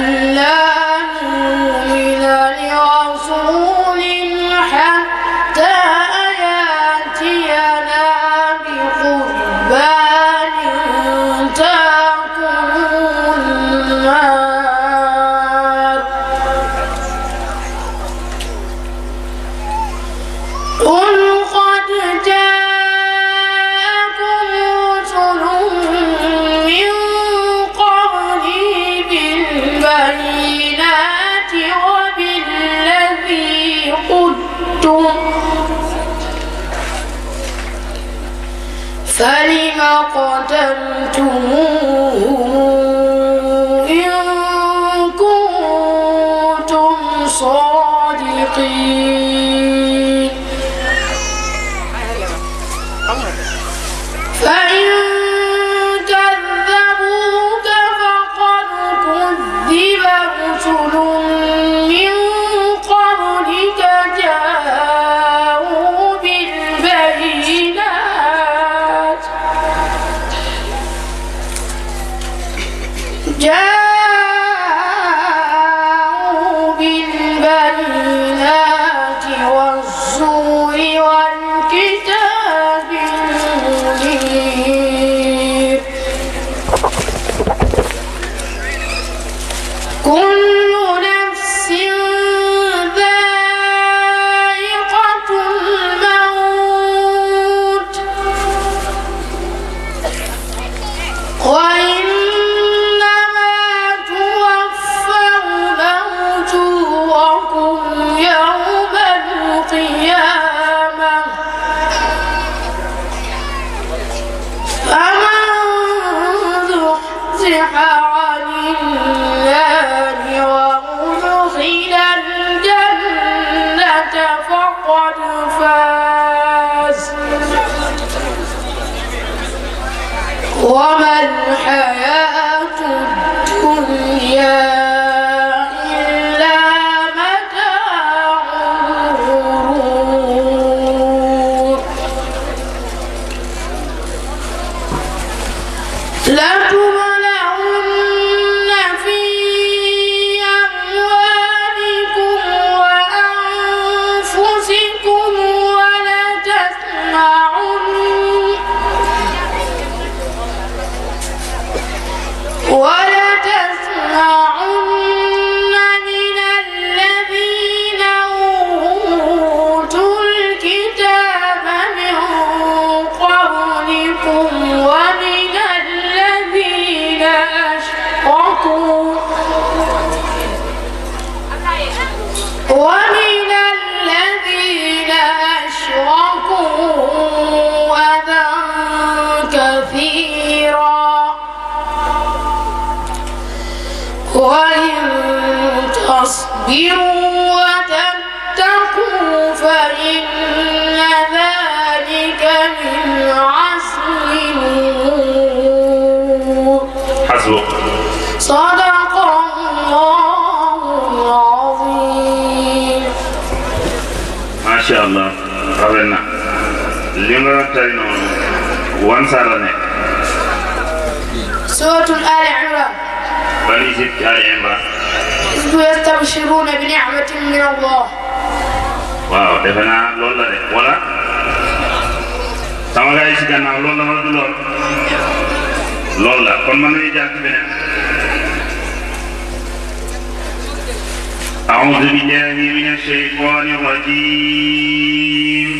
ألا نؤمن لرسول حتى يأتينا بقربان تأكله النار قل قد جاءكم رسل من قبلي بالبينات وبالذي قلتم فلم قتلتموهم إن كنتم صادقين فإن كذبوك فقد كذب رسل من قبلك جاءوا بالبينات والزور والكتاب المنير كل نفس ذائقة الموت وإنما توفون أجوركم يوم القيامة فمن زحزح عن النار وأدخل الجنة فقد فاز وما الحياة الدنيا إلا متاع الغرور لتبلغن في أموالكم وأنفسكم ولتسمعن من الذين أوتوا الكتاب من قبلكم ومن الذين أشركوا أذى كثيرا وإن تصبروا وتتقوا فإن ذلك من عزم الأمور. حسبك. صدق الله العظيم. ما شاء الله. ربنا لما ترينا وانصارنا. سورة آل عمران. بني ست آل عمران. يستبشرون بنعمة من الله. واو دفنا لولا ده ولا sama gaay ci gannaaw loolu la wala du loolu la kon man nañu jaar ci beneen أعوذ بالله من الشيطان الرجيم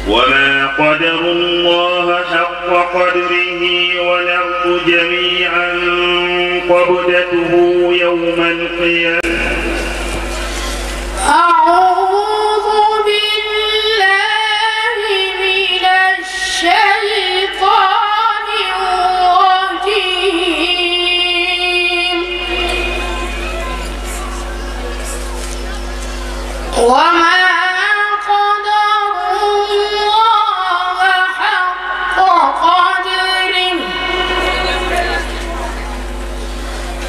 وما قدروا الله حق قدره والأرض جميعا قبضته يوم القيامة. أعوذ بالله من الشيطان الرجيم وما قدروا الله حق قدره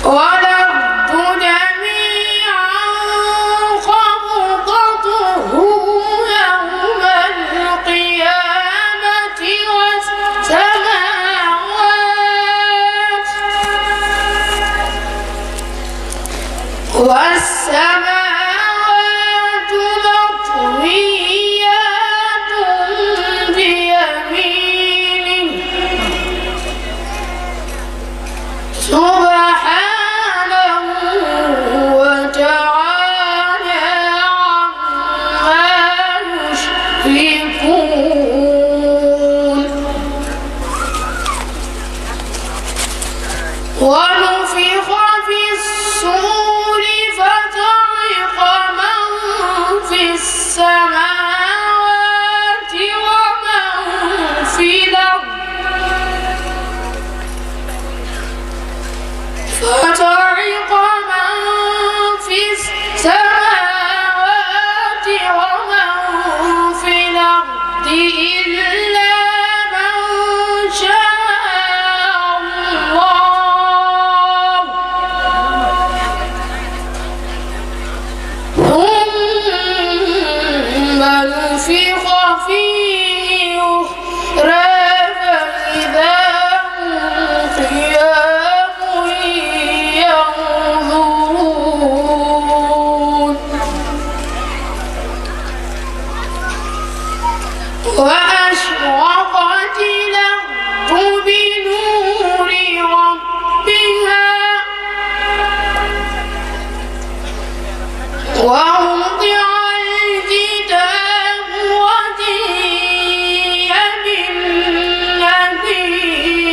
والأرض جميعا قبضته يوم القيامة والسماوات والسماوات مطويات بيمينه سبحانه وتعالى عما يشركون ونفخ في الصور فصعق من في السماوات ومن في الأرض فصعق من في السماوات ومن في الأرض إلا من شاء الله ثم نفخ فيه أخرى فإذا هم قيام ينظرون وأشرقت الأرض بنور ربها ووضع الكتاب وجيء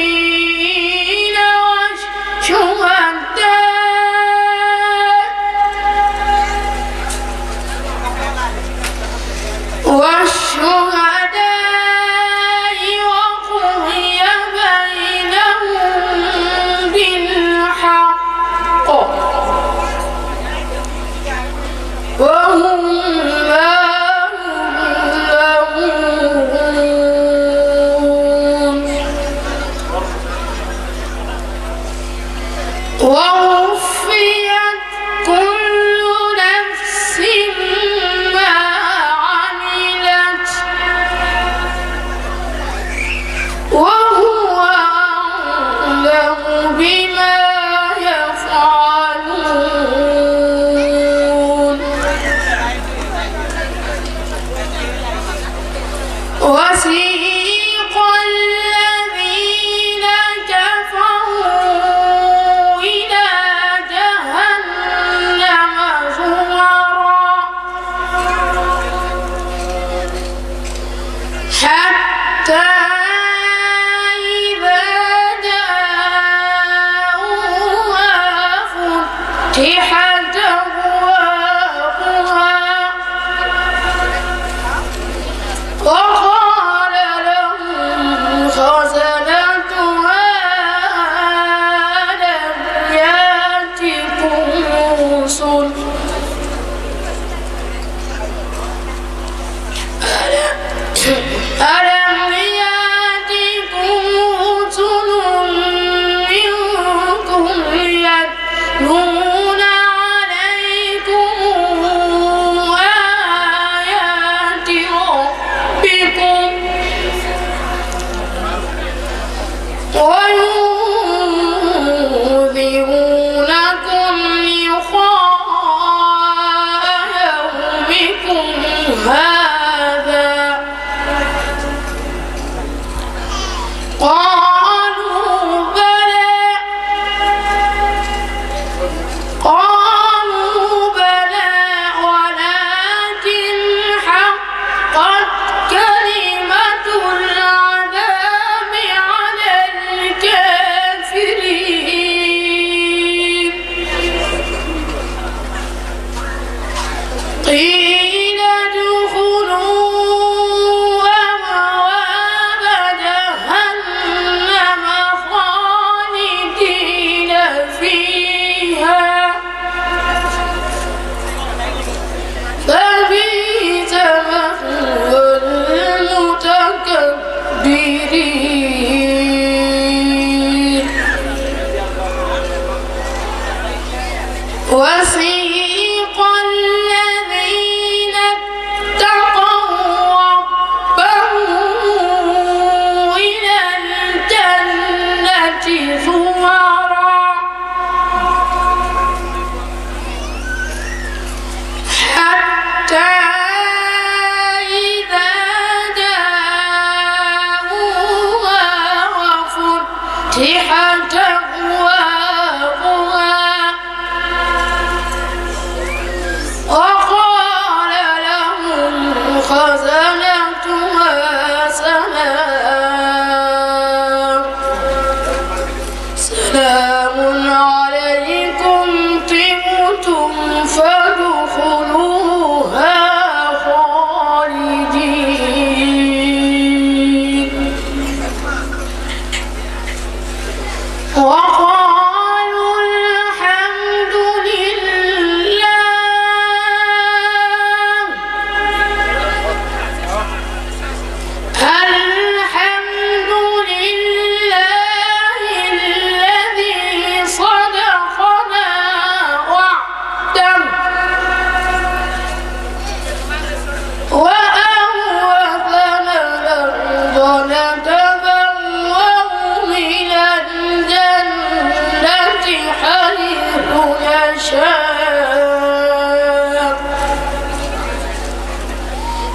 بالنبيين والشهداء وقضي بينهم بالحق وهم لا يظلمون ووفيت كل نفس ما عملت وهو أعلم بما يفعلون وسيق الذين كفروا إلى جهنم زمرا حتى إذا جاءوها فتحت أبوابها وقال لهم خزنتها ألم يأتكم رسل ألم يأتكم رسل منكم يتلون عليكم آيات ربكم وينذرونكم لقاء يومكم هذا قالوا بلى ولكن حقت كلمة العذاب على الكافرين قيل ادخلوا أبواب جهنم خالدين فيها فبئس مثوى المتكبرين وسيق الذين اتقوا ربهم إلى الجنة زمرا طبتم فادخلوها خالدين وقالوا الحمد لله الذي صدقنا وعده وأورثنا الأرض نتبوأ من الجنة حيث نشاء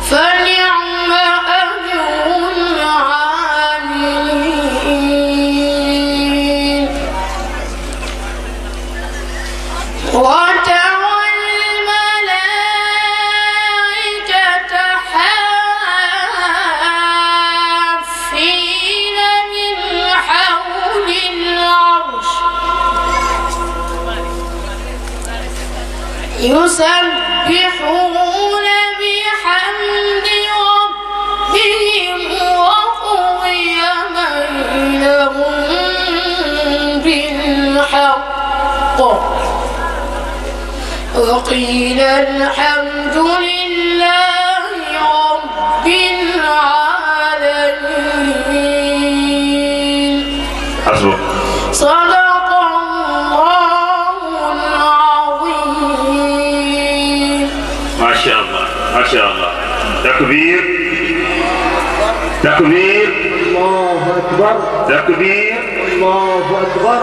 فنعم أجر العاملين وترى الملائكة حافين من حول العرش يسبحون بحمد ربهم وقضي بينهم بالحق وقيل الحمد لله رب العالمين. صدق الله العظيم. ما شاء الله ما شاء الله. تكبير تكبير الله أكبر تكبير الله أكبر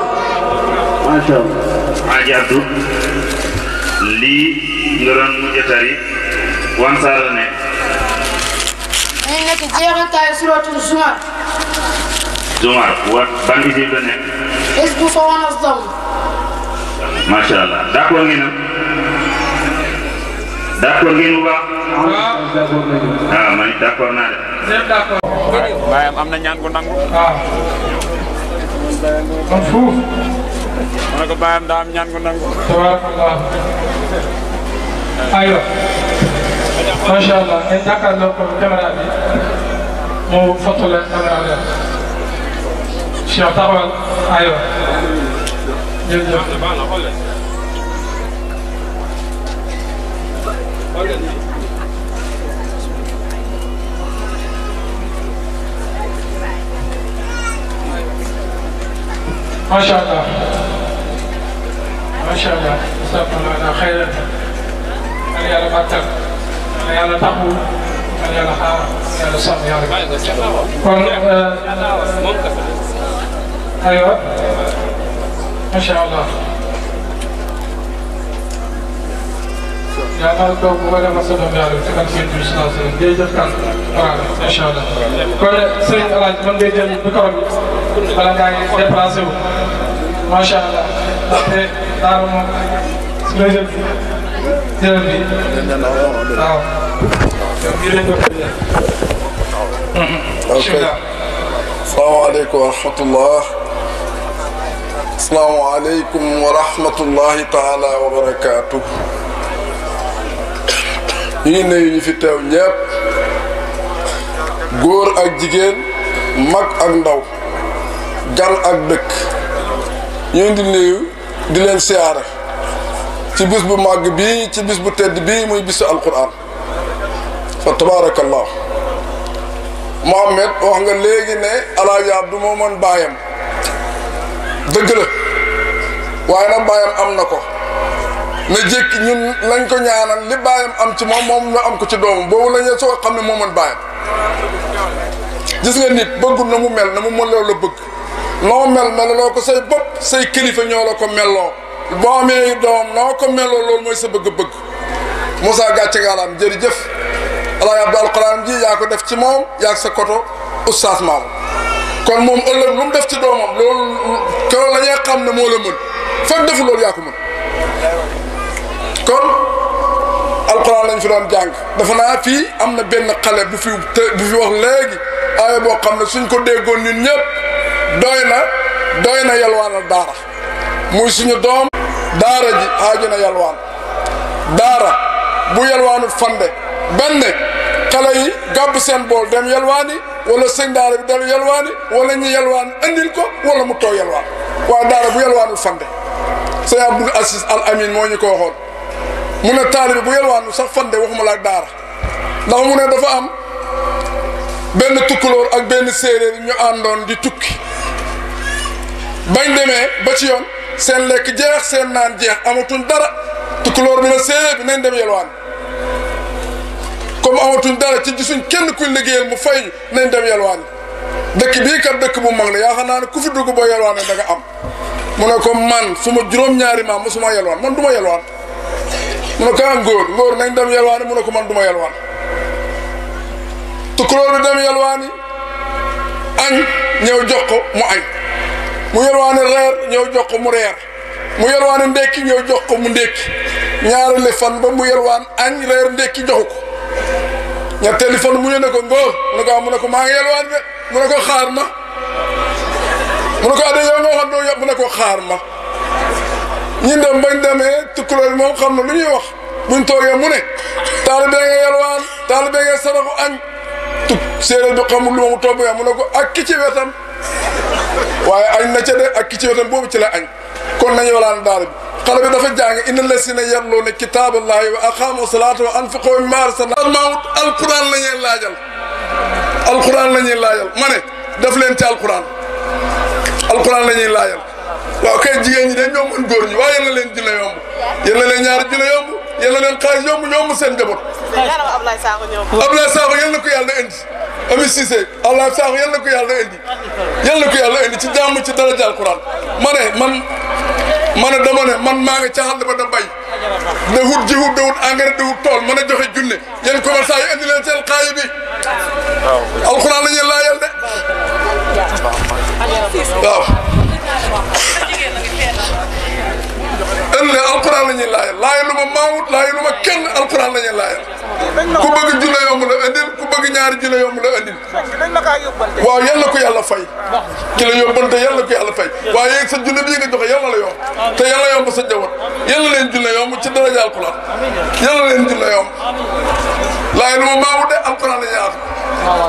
ما شاء الله. عجبت لي نران مجتري وانصارنا إنك جاءت سورة الزمر. زمر وبني جبنا حزب صوان الضم. ما شاء الله. داكور ngeen d'accord ngeen bu baax. ah man d'accord naa de. baayam am na ñaan gu nangu. waaw. man fuuf. ma ne ko baayam daa am ñaan gu nangu. tabarakallah. aywa. macha allah ngeen jàkkaarloo ko caméra bi mu foto leen caméra bi. Cheikh taxawal aywa. jërëjëf. ما شاء الله ما شاء الله جزاكم الله خيرا. أنا يا رب أنا يا رب تقول أنا يا رب يا رب صام يا رب. أيوة ما شاء الله. يا الله دوب ولا مسؤول يا رب تكن في الجلسة جيد كان ما شاء الله. كل سيد الله من بيجي بكرة بلا كاي دبلاسيو ما شاء الله. دارم سبيل جلبي. السلام عليكم ورحمة الله. السلام عليكم ورحمة الله تعالى وبركاته. ñi nuyu ñu fi teew ñépp góor ak jigéen mag ak ndaw gan ak dëkk ñu ngi nuyu di leen siyaare ci bis bu màgg bii ci bis bu tedd bii muy bisu alquran fa tabarakallah. Mohamed wax nga léegi ne Alaaji Abdu moo mën baayam dëgg la waaye nag baayam am na ko na jékki ñun lañ ko ñaanal li baayam am ci moom moom ñu am ko ci doomam boobu la ñu soo xam ne moo mën baayam. gis nga nit bëggul na mu mel na mu mën loolu la bëgg noo mel meloo ko say bopp say kilifa ñoo la ko melloo boo amee doom noo ko melloo loolu mooy sa bëgg-bëgg. Moussa gàcce ngaalaam jërëjëf Alaaji Abdu alquran ji yaa ko def ci moom yaa sa koto oustaz maam kon moom ëllëg lu mu def ci doomam loolu keroog la ñuy xam ne moo la mën fekk defu loolu yaa ko mën. kon alquran lañ fi doon jàng dafa naa fii am na benn xale bu fi wax léegi aaya boo xam ne suñ ko déggoon ñun ñëpp doy na yalwaanal daara muy suñu doom daara ji haaju na yalwaan daara bu yalwaanut fande benn xale yi gàbb seen bool dem yalwaani wala sëñ daara bi dem yalwaani wala ñu yalwaan andil ko wala mu too yalwaan waaye daara bu yalwaanut fande sëñ Abdul Aziz Al Amin moo ñu ko waxoon mu ne taalibe bu yalwaanut sax fande waxuma la ak daara ndax mu ne dafa am benn tukkulóor ak benn séeréer ñu àndoon di tukki bañ demee ba ci yoon seen lekk jeex seen naan jeex amatuñ dara tukkulóor bi ne séeréer bi nañ dem yalwaan comme amatuñ dara ci gisuñ kenn kuy liggéeyal mu fay ñu nañ dem yalwaan dëkk bii kat dëkk bu mag la yaakaar naa ne ku fi dugg boo yalwaane da nga am mu ne ko man suma juróom-ñaari maam mosuma yalwaan man du ma yalwaan mu ne ko am ngóor nañ dem yalwaani mu ne ko man du ma yalwaan tukkulóor bi dem yalwaani añ ñëw jox ko mu añ mu yalwaani reer ñëw jox ko mu reer mu yalwaani ndekki ñëw jox ko mu ndekki ñaareelu fan ba mu yalwaan añ reer ndekki joxu ko ñetteelu fan mu ne ko ngóor mu ne ko maa ngi yalwaan de mu ne ko xaar ma mu ne ko adda yow nga waxoon doo yëpp mu ne ko xaar ma ñi dem bañ demee tukkulóor bi moom xam na lu ñuy wax buñ toogee mu ne taalibe nga yalwaan taalibe nga saraxu añ séeréer bi xamul lu ma mu togg ya mu ne ko ak ki ci wetam waaye añ na ca de ak ki ci wetam boobu ci la añ kon nañu walaan daara bi xale bi dafa jàng inna lasina yatluuna kitaaballahi wa aqaamu salaata wa anfaqu mimmaa razaqnaahum maawut alquran la ñuy laajal alquran la ñuy laajal ma ne def leen ci alquran la ñuy laajal waaw kay jigéen ñi de ñoom mën góor ñi waaye yal na leen junne yomb yal na leen ñaari junne yomb yal na leen xaalis yomb seen njaboot Ablaye Sakho yal na ko yàlla indi Ami Cissé Ablaye Sakho yal na ko yàlla indi ci jàmm ci daraja alquran ma ne dama ne man maa ngi ca xàll ba da bay da wut jiwu da wut engrais da wut tool mën a joxe junne yéen commerçant yi indi leen seen xaayi bi alquran la ñuy laajal de waaw ëllëg alquran la ñuy laajal lu ma maawut lu ma kenn alquran la ñuy laajal ku bëgg junne yomb la indil ku bëgg ñaari junne yomb la indil waaw yal na ko yàlla fay ki la yóbbante yal na ko yàlla fay waaye yéen sa junne bii nga joxe yal na la yomb te yal na yomb sa njaboot yal na leen junne yomb ci daraja alquran yal na leen junne yomb laaj lu ma maawut de alquran la ñuy laajal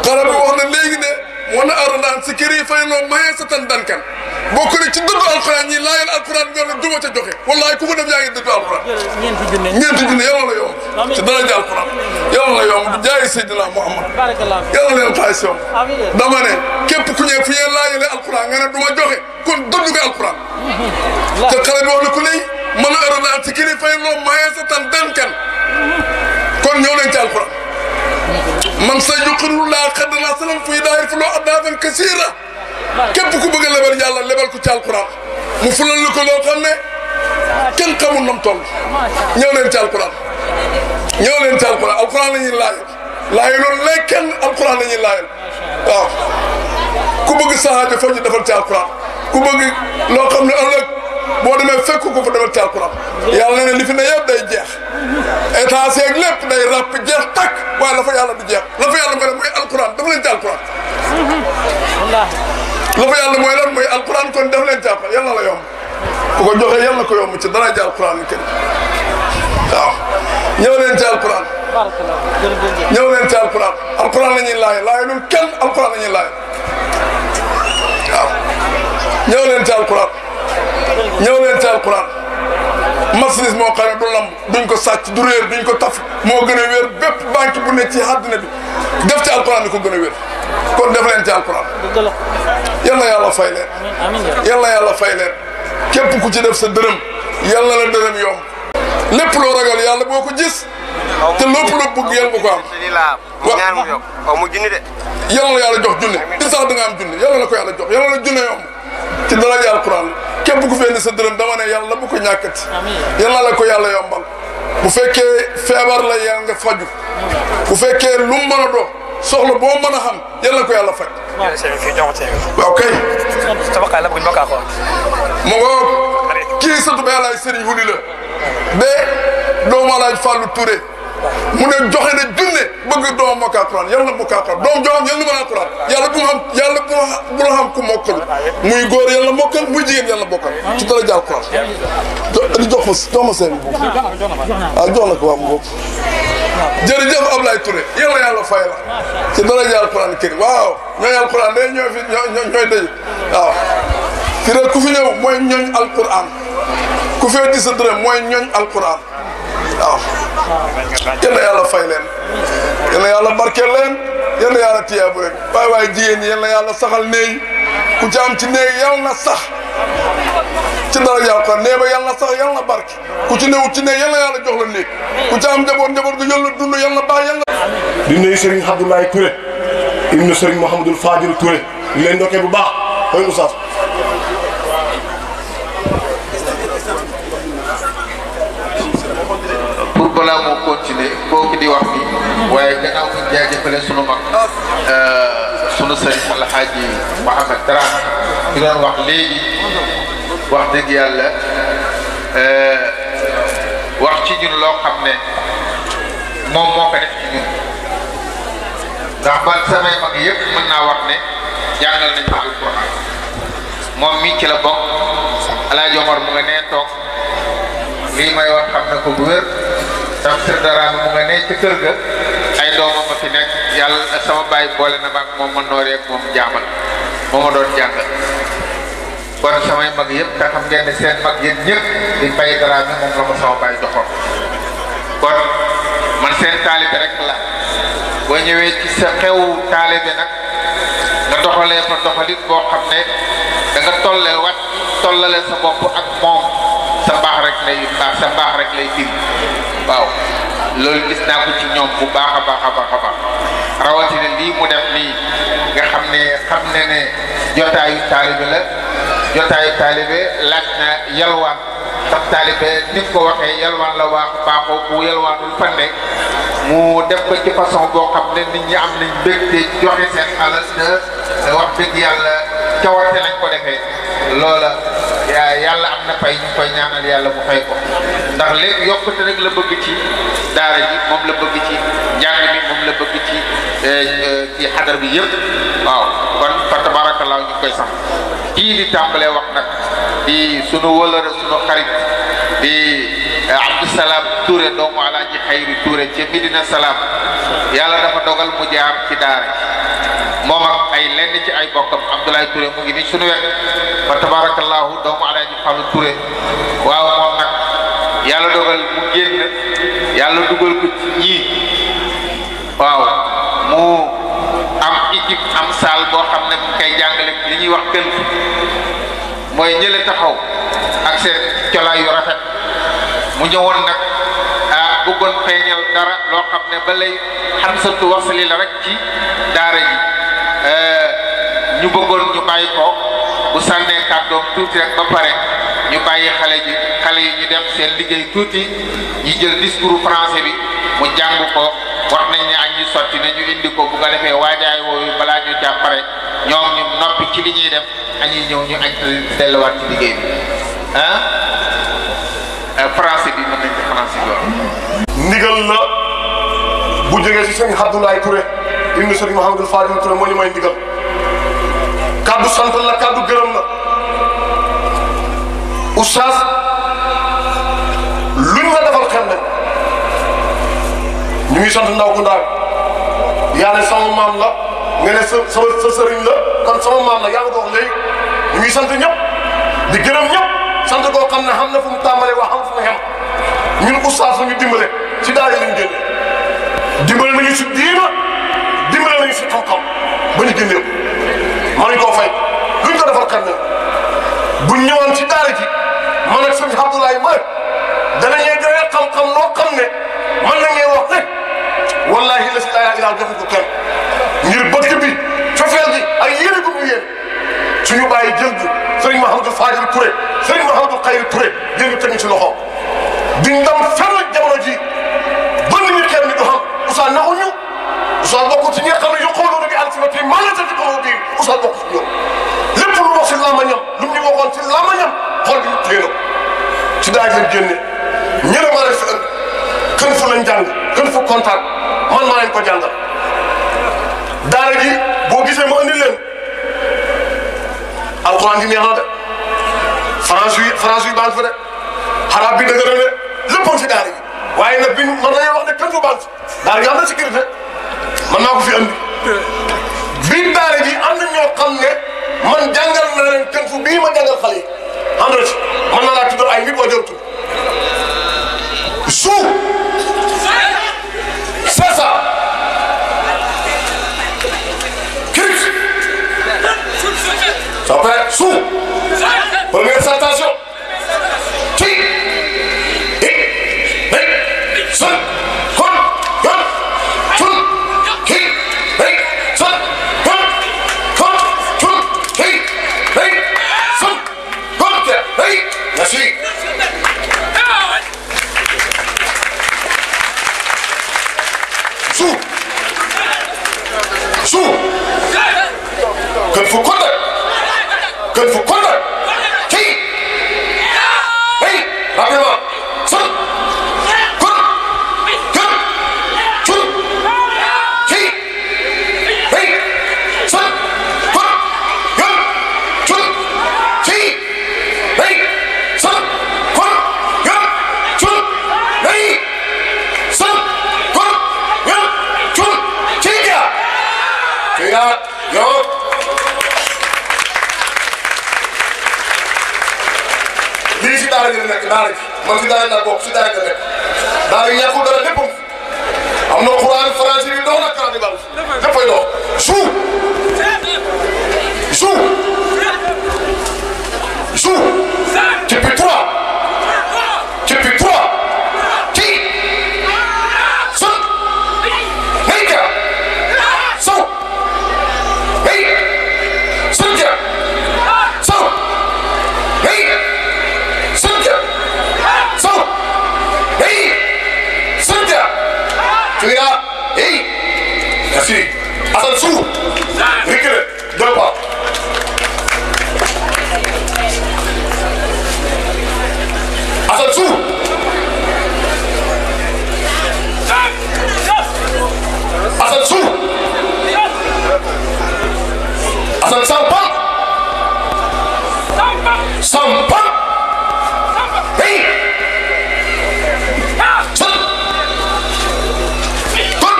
xale bi wax na léegi ne moo na arandaan si kër yi fay noo mayee sa tan dankan bokk na ci dëddu alquran ñi laajal alquran nga ne duma ca joxe wallahi ku ko def yaa ngi dëddu alquran ñeenti junne yàlla la yomb ci daraja alquran yàlla la yomb bu jaay Seydina Muhammad yàlla leen xaalis yomb dama ne képp ku ñëw fu ñeen laajale alquran nga ne duma joxe kon dëddu nga alquran te xale bi wax na ku léegi mën a arandaan si kër yi fay noo mayee sa tan dankan kon ñëw leen ci alquran man sa yuqiru laa xadd naa salam fuy daayir fu loo addaafan kasiira képp ku bëgg a lebal yàlla lebal ko ci alquran mu fulal lu ko loo xam ne kenn xamul nam toll ñëw leen ci alquran alquran la ñuy laajal loolu lay kenn alquran la ñuy laajal waaw ku bëgg sahaaja foo ñu defal ci alquran ku bëgg loo xam ne ëllëg boo demee fekk ko fa defal ci alquran yàlla ne li fi ne yëpp day jeex état seeg lépp day ràpp jeex takk waaye la fa yàlla du jeex la fa yàlla mooy alquran dafa leen ci alquran la fa yàlla mooy lan mooy alquran kon def leen ci alquran yal na la yomb ku ko joxe yal na ko yomb ci dara ji alquran ni kenn waaw ñëw leen ci alquran alquran la ñuy laaj loolu kenn alquran la ñuy laaj waaw ñëw leen ci alquran marchandise moo xam ne du lamb duñ ko sàcc du réer duñ ko taf moo gën a wér bépp banque bu ne ci àddina bi def ci alquran ni ko gën a wér kon def leen ci alquran yal na yàlla fay leen képp ku ci def sa dërëm yal na la dërëm yomb lépp loo ragal yàlla boo ko gis te lépp loo bëgg yal nga ko am yal na yàlla jox junne di sax da nga am junne yal na la ko yàlla jox yal na la junne yomb ci daraja alquran képp ku fenn sa dërëm dama ne yàlla bu ko ñàkkati yal na la ko yàlla yombal bu fekkee feebar la yal nga faju bu fekkee lu mu mën a doon soxla boo mën a xam yal na ko yàlla faj waaw kay mu ngo kii satu ba yàllaay Serigne Wuli la de doomu Alaaj Fallou Touré mu ne joxe ne junne bëgg doom mokk alquran yàlla na mokk alquran doom joo xam yàlla na mën alquran yàlla bu xam yàlla bu la xam ku mokkal muy góor yàlla mokkal muy jigéen yàlla bokkal ci dara jaar alquran di jox ma seen bu jox na ko waa mu bopp jërëjëf Ablaye Touré yàlla yàlla fay la ci dara jaar alquran kër waaw ñooy alquran day ñooy fi ñooy daj waaw fi rek ku fi ñëw mooy ñooñ alquran ku fee di sa dërëm mooy ñooñ alquran waaw yal na yàlla fay leen yal na yàlla barkeel leen yal na yàlla tiyaabu leen waaye jigéen ñi yal na yàlla saxal néey ku ci am ci néeg yal na sax ci dara yàlla ko néeg ba yal na sax yal na barke ku ci newut ci néeg yal na yàlla jox la néeg ku ci am njaboot ga yal na dund yal na baax yal na. di nuyu Serigne Abdoulaye Touré ibnu Serigne Mouhamadul Fadil Touré di leen ndokkee bu baax xëy na sax. balaa moo continuer kooku di wax ni waaye gannaaw ñu jaajëfale sunu mag sunu sëriñ Alxaaji Mouhamed Dramé di doon wax léegi wax dëgg yàlla wax ci ñun loo xam ne moom moo ko def ci ñun ndax man samay mag yëpp mën naa wax ne jàngal nañu alquran moom mii ci la bokk Alaaji Omar mu nga nee toog lii may wax xam na ko bu wér tafsir Dramé mu nga ne ci kër ga ay doomam a fi nekk yàlla sama baay boole na maag moom ma nooree ak moom jaamal moo ma doon jàngal kon samay mag yëpp te xam ngeen ne seen mag yéen ñëpp di Baye Dramé moom la ko sama baay joxoon kon man seen taalibe rek la boo ñëwee ci sa xew taalibe nag nga doxalee fa doxalit boo xam ne da nga tollale sa bopp ak moom sa mbaax rek lay firi waaw loolu gis naa ko ci ñoom bu baax a baax rawatina lii mu def nii nga xam ne jotaayu taalibe la jotaayu taalibe laaj na yalwaan ndax taalibe ni ko waxee yalwaan la wax baaxoo bu yalwaanul fande mu def ko ci façon boo xam ne nit ñi am nañ mbégte joxe seen alal te wax dëgg yàlla cawarte lañ ko defee loola yàlla am na fay ñu koy ñaanal yàlla mu fay ko ndax léegi yokkute rek la bëgg ci daara ji moom la bëgg ci njàng mi moom la bëgg ci xadar bi yëpp waaw kon fa tabarakallah ñu koy sax kii di tàmbalee wax nag di sunu wëlëre sunu xarit di Abdou Salam Touré doomu Alaaji Xayri Touré ca Medina Salaam yàlla dafa dogal mu jaar ci daara moom ak ay lenn ci ay bokkam Abdoulaye Touré mu ngi ni sunu wet fa tabarakallahu doomu Alaaji Xalu Touré waaw moom nag yàlla dogal mu génn yàlla dugal ko ci ñii waaw mu am équipe am salle boo xam ne mu koy jàngale li ñuy wax kël mooy ñële taxaw ak seen colaay yu rafet mu ñëwoon nag bëggoon feeñal dara loo xam ne ba lay xamsatu wasali la rek ci daara ji ñu bëggoon ñu bàyyi ko bu sànnee kàddoom tuuti rek ba pare ñu bàyyi xale yi ñu def seen liggéey tuuti ñu jël discours français bi mu jàng ko wax nañ ne añ ñu sotti na ñu indi ko bu ko defee waajaay woowu balaa ñu jàppare ñoom ñu noppi ci li ñuy def añuy ñëw ñu añ delluwaat ci liggéey bi français bi mën nañ ko français bi ndigal la bu jógee si sëñ Abdoulaye Touré ibnu sëñ Mouhamadou Fadil Touré moo ñu may ndigal kaddu sant la kaddu gërëm la oustaz luñ la defal xel nañ ñu ngi sant ndaw ku ndaw yaa ne sama maam la nga ne sa sëriñ la kon sama maam la yaa ngi ko wax léegi ñu ngi sant ñëpp di gërëm ñëpp sant koo xam ne xam na fu mu tàmbalee wax xam fu mu xem ñun oustaz ñu dimbale ci daara lañ génne dimbale nañu si diina dimbale nañu si xam-xam ba ñu génnee ko mënuñ koo fay luñ ko defal kan ne buñ ñëwoon ci daara ji man ak sëñ Abdoulaye ma danañuy joxe xam-xam loo xam ne mën nañuy wax ne wallahi la si laa ilaaha joxe ko kenn ngir bëgg bi cofeel gi ak yéene gu ñu yéen suñu bàyyi jël bi sëriñ Mouhamadou Fadil Touré sëriñ Mouhamadou Khayri Touré jël ñu teg ñu si loxo di ndam fenn jamono ji ba nit ñi xeer ni du xam Oustaz naxuñu Oustaz bokk ci ñi nga xam ne yaquluuna bi alsinatihim maa laysa fi quluubihim Oustaz bokk ci ñoom lépp lu wax si lamañam lu mu ñu waxoon si lamañam xool bi téye na ci daaj leen génne ñeneen maa leen fi ënd kën fu lañ jàng gën fu kontaan man maa leen ko jàngal daara ji boo gisee ma andi leen alxuraan di neex na de France yi baan fa de xaraab bi dëgg de léppam si daara ji waaye nag bi man dañuy wax ne kenn du baan daara ji am na sécurité man naa ko fi andi biir daara ji am na ñoo xam ne man jàngal na leen kenn fu bii ma jàngal xale yi xam nga ci man naa laa tuddal ay nit boo jël tudd suuf c'est ça Christ ça fait suuf première citation ci sun kon yon sun ki sun kon sun ki sun kon merci suuf kën fu kontaan kii hey rapidement sun kon kën cun kii hey sun kon kën cun kii hey sun kon kën cun hey sun kon kën cun kii ja yow lii si daara ji la nekk daara ji man si daara ji laa bokk si daara ji la nekk daara yi ñàkkul dara léppam am na Quran français yi dox na kanam di bal léppay dox suuf depuis 3 kii sun nay ja saw hey sun ja saw hey Sanja, so, hey, Sanja, tu es là, hey, merci, Asansou, recule, 2 pas. Asansou, Asansou, Asan Sampan, Sampan. Hey! Sun! Kun!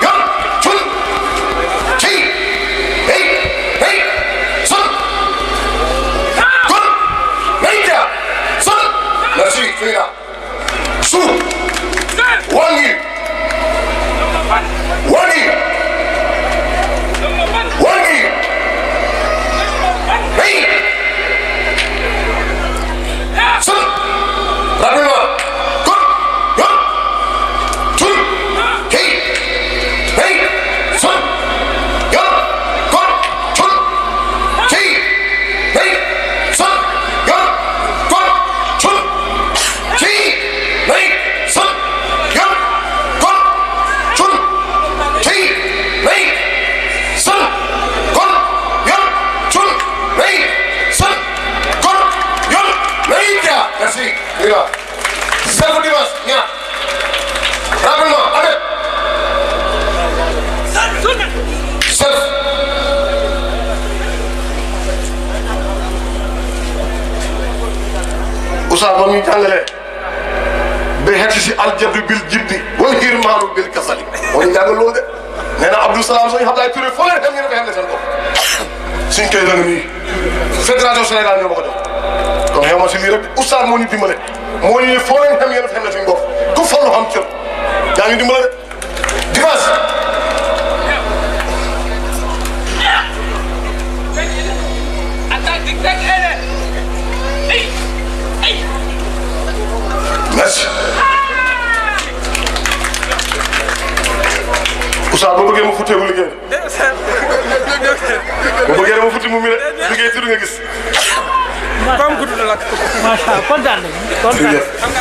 Yun! Chun! Chi! Hey! Hey! Sun! Kun! Naija! Sun! Merci, Frida. Su! Wangi! Wangi! Wangi! Hey! Sun! Rapidement, kun, yon, chun, ki, hey, sun, yon, kun, chun, ki, hey, sun, yon, kun, chun, ki, hey, sun, yon, kun, chun, ki, hey, sun, kun, yon, chun, hey, sun, kun, yon, hey, merci. Voilà. Self dimanche, ñaar. Rapidement, allez. Self. Oustaz moom ñu jàngale ba xet si aljabdu bil jibdi wal hirmaanu bil kasali moo ñu jàngal loolu de nee na Abdou Salam sooy Abdoulaye Touré foo leen xam ngeen ko xam ne seen bopp suñ koy danga nii fédération Sénégal ñoo ma ko jox kon xew ma si lii rek Oustaz moo ñu dimbale moo ñu foo leen xam ngeen ko xam ne suñ bopp ku fallu xam cër yaa ngi dimbale de dimanche merci Oustaz boo bëggee ma futteeku liggéey boo bëggee ma futti mu mi liggéey tudd nga gis macha allah kontaan nañu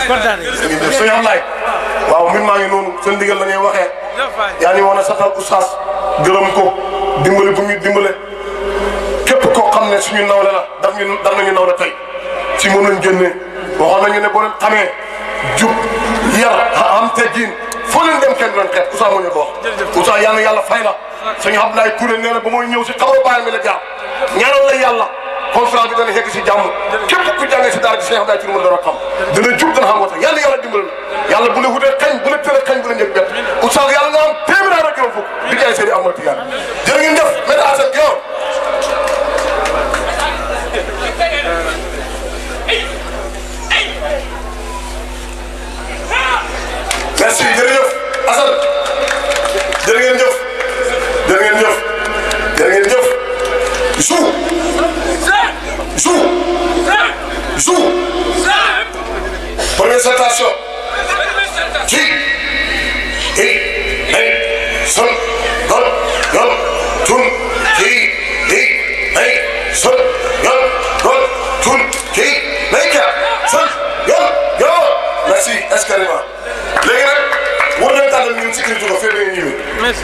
kontaan nañu sëñ Ablaye waaw mbir maa ngi noonu seen digal la ñuy waxee yaa ngi woon a satal Oustaz gërëm ko dimbale bu ñu dimbale képp koo xam ne suñu nawle la daf nañu nawle tey ci moom lañ génnee waxoon nañu ne boo leen xamee jub yar am teggin foo leen dem kenn du leen xeet Oustaz moo ñu ko wax Oustaz yal na yàlla fay la sëñ Abdoulaye Touré nee na ba mooy ñëw si xabaru baayam mi la jaar ñaanal la yàlla conférence bi dana yegg si jàmm képp ku jàngee si daara ji sëñ Abdoulaye Touré mën dara xam dana jub dana xam wata yàlla yàlla dimbal la yàlla bu la wutee xañ bu la tëlee xañ bu la njëkk bett Oustaz yàlla nga am téeméer ak juróom fukk di jaay Seydi Ahmad Tidiane jërë ngeen def maître Assane Dior merci jërëjëf Assane jërë ngeen jëf jërë ngeen jëf jërë ngeen jëf Zou première citation ci son gon yon tun ci son yon gon tun ci son yon merci escariment léegi nag war nañu tànnal ñun sécurité ko fee ngeen ñëwee. merci.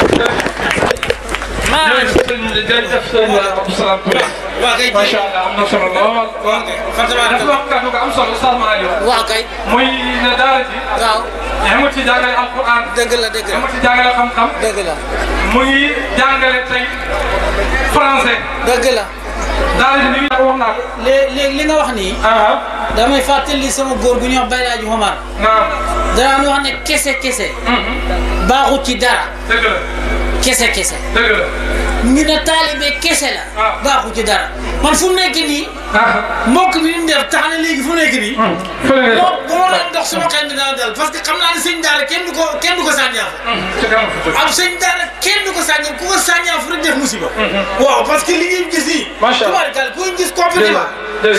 jërëjëf sëñ Abdou Salam Touré. waaw kay macha allah am na solo lool. waaw kay dafa wax kàddu ko am solo Oustaz Malick. waaw kay. muy ne daara ji. waaw. yemul ci jàngale alquran. dëgg la dëgg la yemul ci jàngale xam-xam. dëgg la. muy jàngale tey français. dëgg la. daara ji li wax naa ko. léegi li nga wax nii. damay fàttali sama góor gu ñuy wax Baye Laaji Omar. naam. danaan wax ne kese. baaxut ci dara. dëgg la. kese. dëgg la. ñu ne taalibe kese la. baaxut ci dara man fu mu nekk nii. mbokk mi ñu def tax na léegi fu mu nekk nii. bu ma doon dox sama xel bi dana dal parce que xam naa ne sëñ daara kenn du ko sànniaafu. am sëñ daara kenn du ko sànniaafu ku ko sànniaafu rek def musiba. waaw parce que li ngeen gis nii. macha allah ku ngeen gis coopérative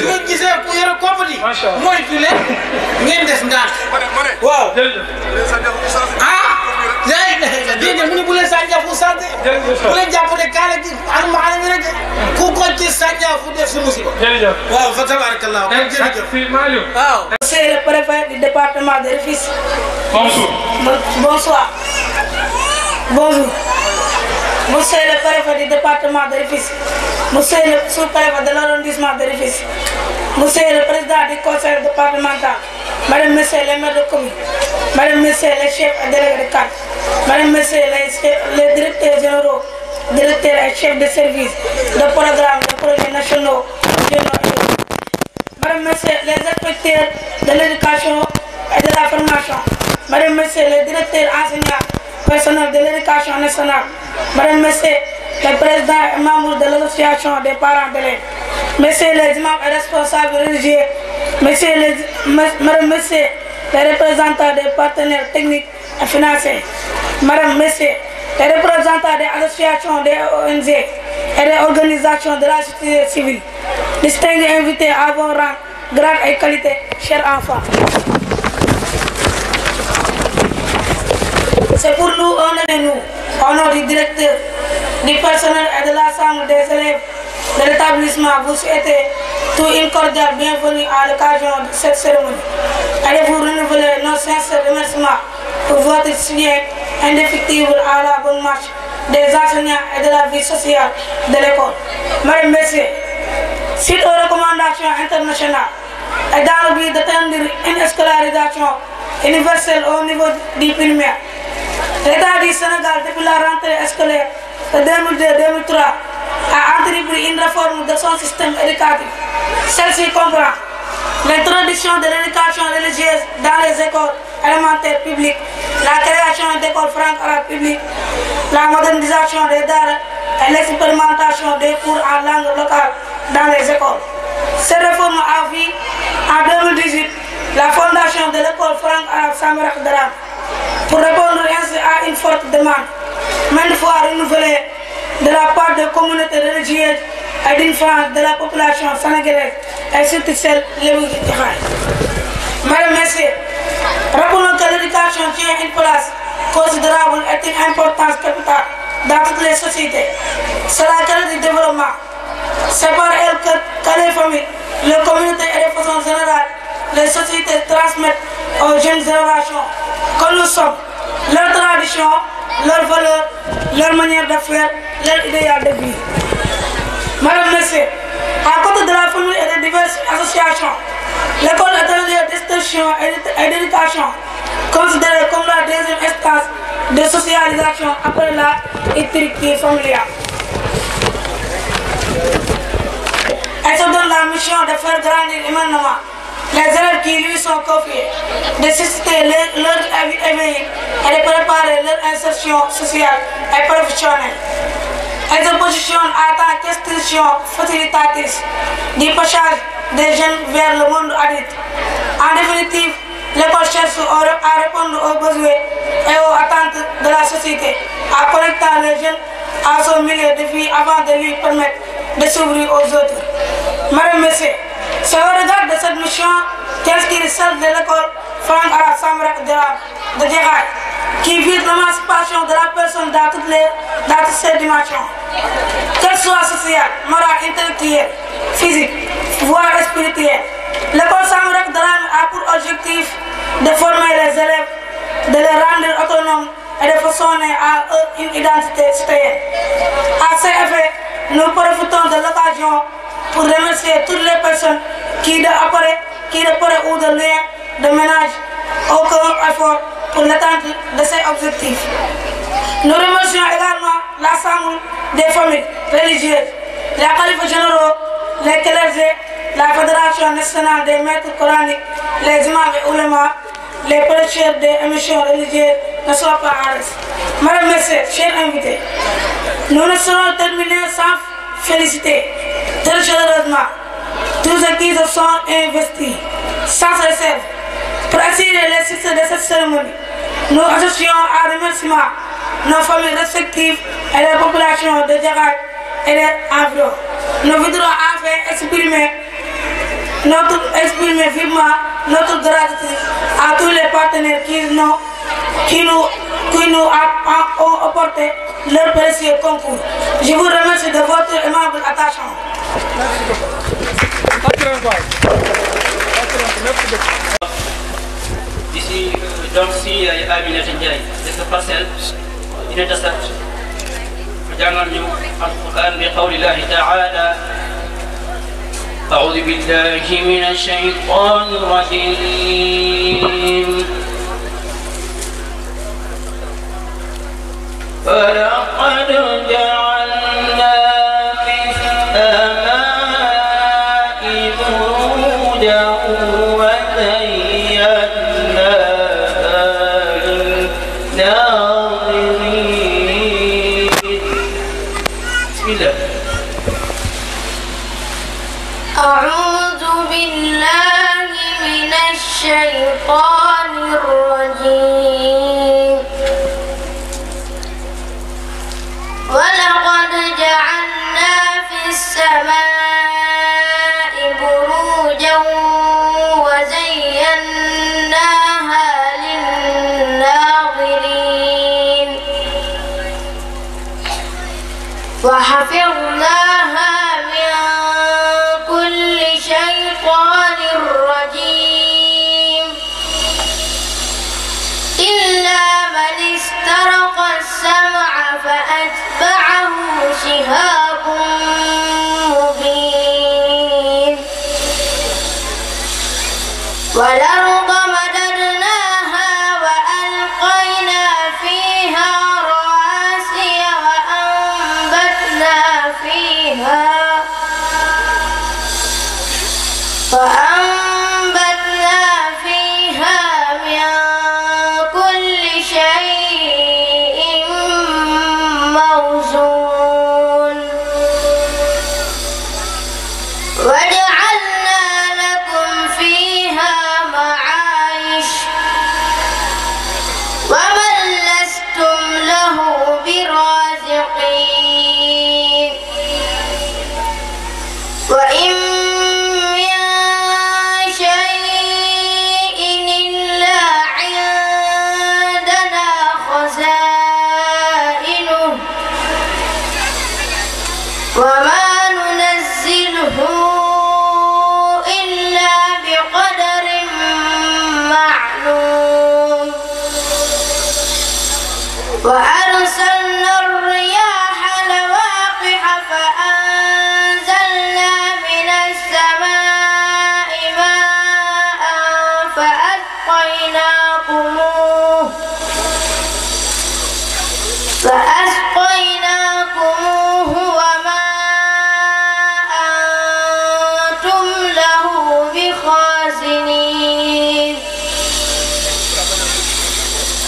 su ngeen gisee ku yore coopérative. macha allah mooy fi leen ngeen def ndànk. waaw. déedéet mu ne bu leen sànniaafu sant. bu leen jàpp ne kaale gi ak maanaam mi rek ku ko ci sànniaafu def si musiba. waaw fa tabarakallah. jërëjëf waaw. C'est le préfet du département de Rufisque. Bonjour. Bonsoir. Bonjour. Monsieur le préfet du département de Rufisque. Monsieur le sous-préfet de l'arrondissement de Rufisque. Monsieur le président du conseil départemental. Madame, Monsieur les maires de commune. Madame, Monsieur les chefs et délégués de carte. Madame, Monsieur les directeurs généraux, directeurs et chefs de service, de programmes, de projets nationaux, Madame, Monsieur les inspecteurs de l'éducation et de la formation. Madame, Monsieur les directeurs enseignants, personnels de l'éducation nationale. Madame, Monsieur les présidents et membres de l'association des parents d'élèves. Messieurs les imams et responsables religieux. Madame, Monsieur les représentants des partenaires techniques et financiers. Madame, Monsieur les représentants des associations, des ONG et des organisations de la société civile. Distingués invités à vos rangs, grade et qualité, chers enfants. C'est pour nous, au nom du directeur, du personnel et de l'ensemble des élèves de l'établissement, vous souhaitez tout une cordiale bienvenue à l'occasion de cette cérémonie. Allez-vous renouveler nos sincères remerciements pour votre soutien indéfectible à la bonne marche des enseignants et de la vie sociale de l'école. Mesdames, Messieurs, suite aux recommandations internationales et dans le but d'atteindre une scolarisation universelle au niveau du primaire, l'État du Sénégal, depuis la rentrée scolaire de 2002-2003, a entrepris une réforme de son système éducatif. Celle-ci comprend l'introduction de l'éducation religieuse dans les écoles élémentaires publiques, la création d'écoles franco-arabes publiques, la modernisation des daara et l'expérimentation des cours en langue locale dans les écoles. Cette réforme a vu en 2018 la fondation de l'école franco-arabe Samarak Daram pour répondre ainsi à une forte demande, maintes fois renouvelée de la part des communautés religieuses et d'une frange de la population sénégalaise et surtout celle de l'État. Mesdames, Messieurs, rappelons que l'éducation tient une place considérable et une importance capitale dans toutes les sociétés. C'est la clé du développement. C'est par elle que les familles, les communautés et de façon générale, les sociétés transmettent aux jeunes générations que nous sommes, leurs traditions, leurs valeurs, leur manière de faire, leur idéal de vie. Madame, Messieurs, à côté de la famille et de diverses associations, l'école est un lieu d'instruction et d'éducation considérée comme la deuxième instance de socialisation après la hiérarchie familiale. Elle se donne la mission de faire grandir humainement les élèves qui lui sont confiés, de susciter leur éveil et de préparer leur insertion sociale et professionnelle. Elle se positionne en tant qu'institution facilitatrice du passage des jeunes vers le monde adulte. En définitive, l'école cherche à répondre aux besoins et aux attentes de la société, en connectant les jeunes à son milieu de vie avant de lui permettre de s'ouvrir aux autres. Madame, Messieurs, c'est au regard de cette mission qu'inscrit celle de l'école Franck Ara Samrak de Djegaï, qui vise l'émancipation de la personne dans toutes ses dimensions, qu'elle soit sociale, morale, intellectuelle, physique, voire spirituelle. L'école Samrak de a pour objectif de former les élèves, de les rendre autonomes et de façonner à eux une identité citoyenne. À cet effet, nous profitons de l'occasion pour remercier toutes les personnes qui de près ou de loin de ménage aucun effort pour l'atteinte de ces objectifs. Nous remercions également l'ensemble des familles religieuses, les khalifes généraux, les clergés, la Fédération nationale des maîtres coraniques, les imams et oulémas, les prêcheurs des émissions religieuses ne soient pas à reste. Madame, Messieurs, chers invités, nous ne serons terminés sans féliciter très chaleureusement tous ceux qui se sont investis sans réserve pour assurer les succès de cette cérémonie. Nous associons à remerciement nos familles respectives et les populations de Djegaï et des environs. Nous voudrons enfin exprimer vivement notre gratitude à tous les partenaires qui nous ont apporté leur précieux concours. Je vous remercie de votre aimable attachement. Ici, donc si Aminata Ndiaye dëkk Parcelles unité 7 jàngal ñu alquran bi qawlillahi ta'ala أعوذ بالله من الشيطان الرجيم ولقد جعلنا في السماء بروجا وزيناها للناظرين. بسم الله. أعوذ بالله من الشيطان الرجيم. ولقد جعلنا في السماء بروجا وزيناها للناظرين وحفظناها من كل شيطان رجيم إلا من استرق السمع فأتبعه شهاب مبين. والأرض مددناها وألقينا فيها رواسي وأنبتنا فيها من كل شيء موجود.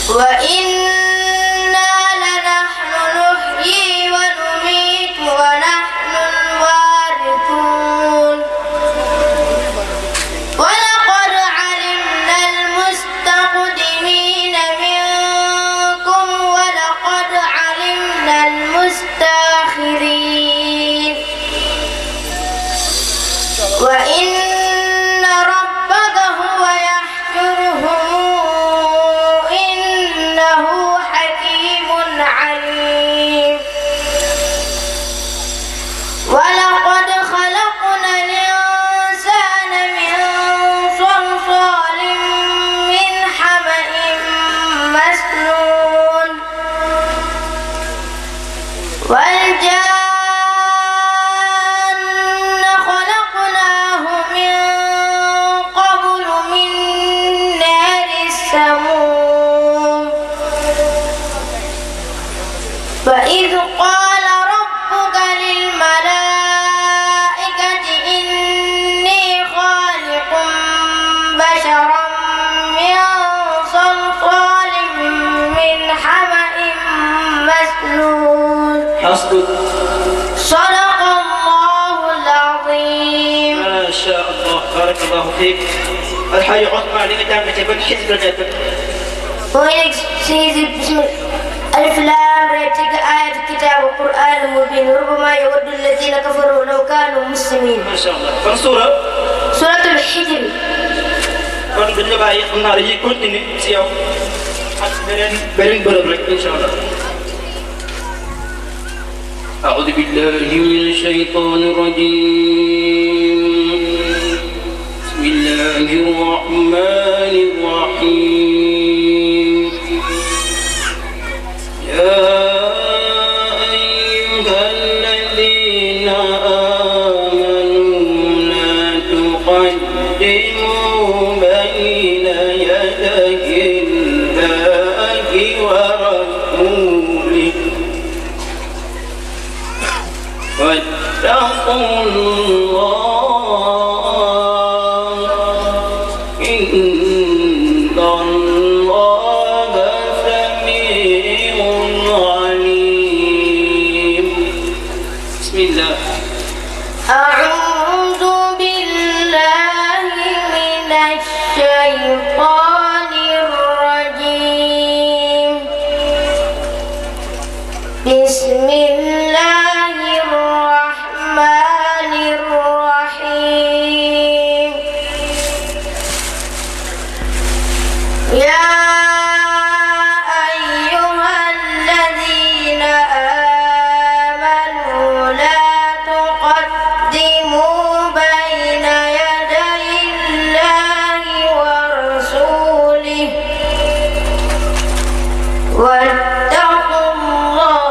وإنا لنحن نحيي ونميت ونحن الوارثون ولقد علمنا المستقدمين منكم ولقد علمنا المستأخرين وإن ربك هو يحشرهم إنه حكيم عليم ولقد خلقنا الإنسان من صلصال من حمأ مسنون والجان خلقناه من قبل من نار السموم وإذ قال ربك للملائكة إني خالق بشرا من صلصال من حمأ مسنون صدق الله العظيم. ما شاء الله بارك الله فيك. الحي عثمان لقدامك بالحزب الجدد. ويكسيز بسم ألف لام را تلك آية الكتاب والقرآن المبين ربما يود الذين كفروا لو كانوا مسلمين. ما شاء الله. فالسورة سورة الحجر. kon dañ la bàyyi xam naa dañuy continuer si yow ak beneen bërëb rek incha allah. أعوذ بالله من الشيطان الرجيم بسم الله الرحمن الرحيم يا أيها الذين آمنوا لا تقدموا بين يدي الله ورسوله واتقوا الله إن الله سميع عليم. بسم الله. أعوذ بالله من الشيطان الرجيم. بسم الله الرحمن الرحيم. يا أيها الذين آمنوا لا تقدموا بين يدي الله ورسوله واتقوا الله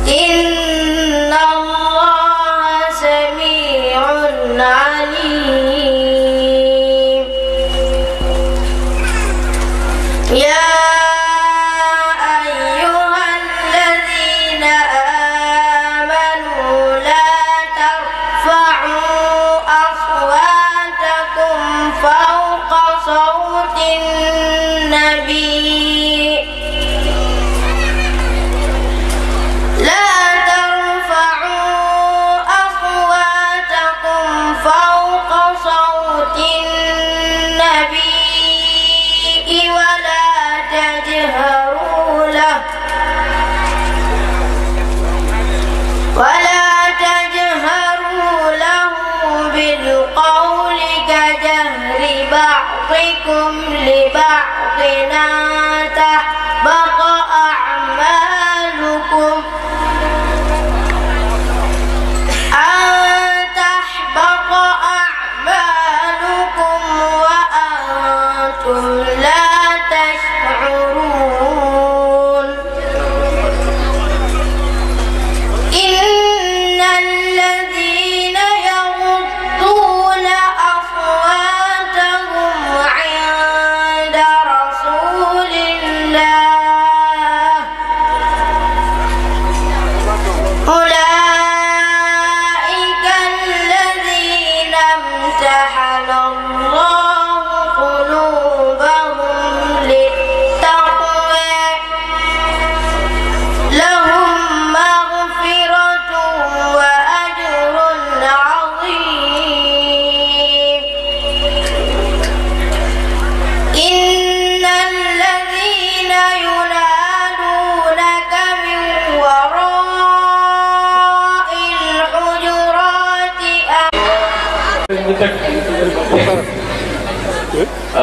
إن الله سميع عليم. يا أيها الذين آمنوا لا ترفعوا أصواتكم فوق صوت النبي لا ترفعوا أصواتكم فوق صوت النبي ولا تجهروا له بالقول كجهر بعضكم لبعض أن تحبط أعمالكم وأنتم لا تشعرون. إن الذين يغضون أصواتهم عند رسول الله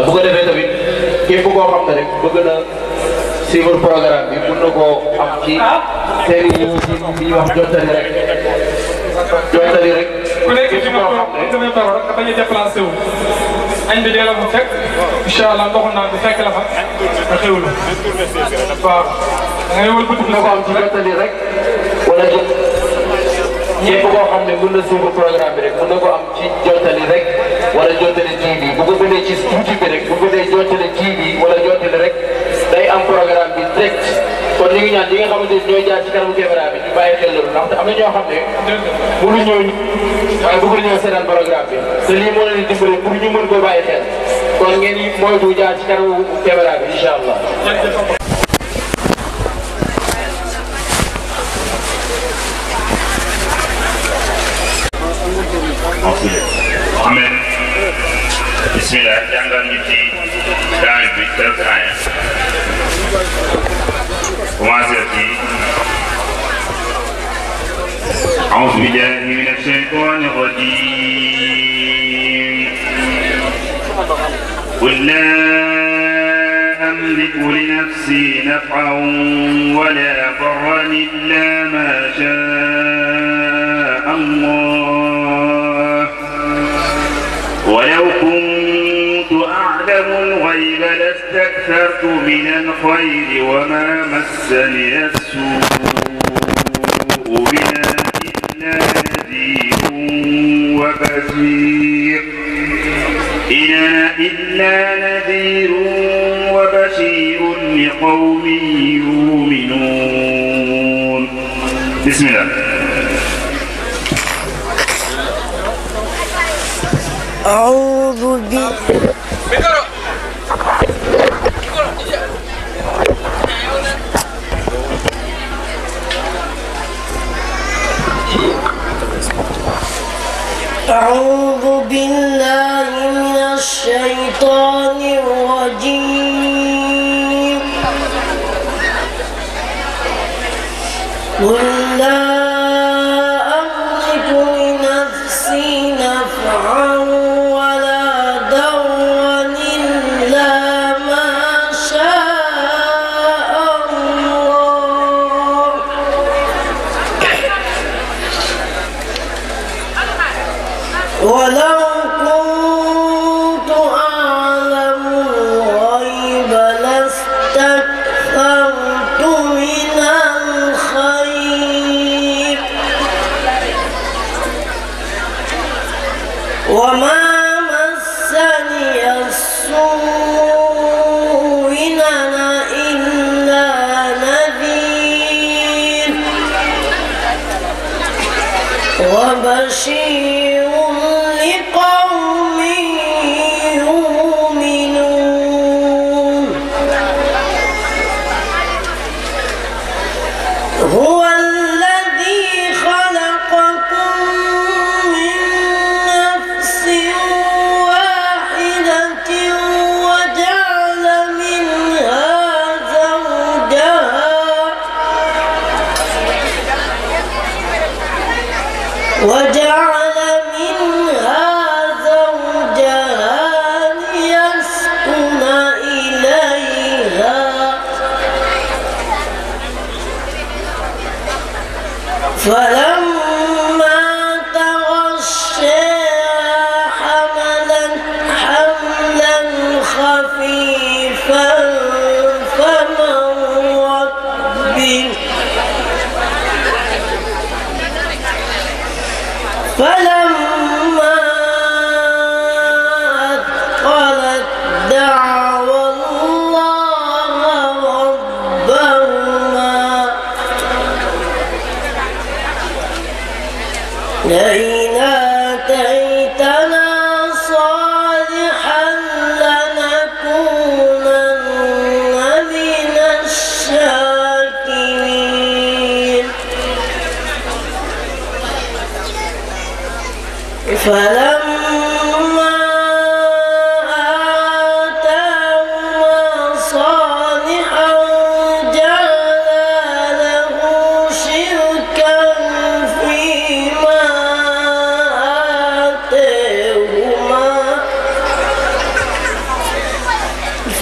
bu ko defee tamit képp koo xam ne rek bëgg na suivre programme bi mën na koo am ci série yi ñuy wax jottali rek ku nekk ci nga demee baro rek nga bañ a déplacé wu añ bi dee la fa fekk incha allah ndoxu naan bi fekk la fa nga xewlu waaw da ngay wël bëgg na ko am ci jottali rek wala jot képp koo xam ne mën na suivre programme bi rek mën na ko am ci jottali rek wala jottali TV bu ko bindee ci tuuti bi rek bu ko bindee jottali TV wala jottali rek day am programme bi direct kon ñu ngi ñaan ñi nga xamante ni ñooy jaar ci kanamu caméra bi ñu bàyyi xel loolu ndaxte am na ñoo xam ne mënu ñëw waaye bëgg ñëw seetaan programme bi te lii moo leen di dimbale pour ñu mën koo bàyyi xel kon ngeen di moytu jaar ci kanamu caméra bi incha allah. Amen. Bismillah, jàngal ñu ci daal bi quelques ans commencé ci أعوذ بالله من الشيطان الرجيم قل لا أملك لنفسي نفعا ولا ضرا إلا ما شاء الله ولو كنت أعلم الغيب لاستكثرت من الخير وما مسني السوء بنا إلا نذير وبشير إن أنا إلا نذير وبشير لقوم يؤمنون بسم الله. أعوذ أعوذ بالله من الشيطان الرجيم قل لا أملك لنفسي نفعا ولا ضرا إلا ما شاء الله ولو كنت أعلم الغيب لاستكثرت من الخير وما مسني السوء إن أنا إلا نذير وبشير لقوم يؤمنون هو الذي خلقكم من نفس واحدة وجعل منها زوجها ليسكن إليها فلما تغشاها حملا خفيفا فمرت به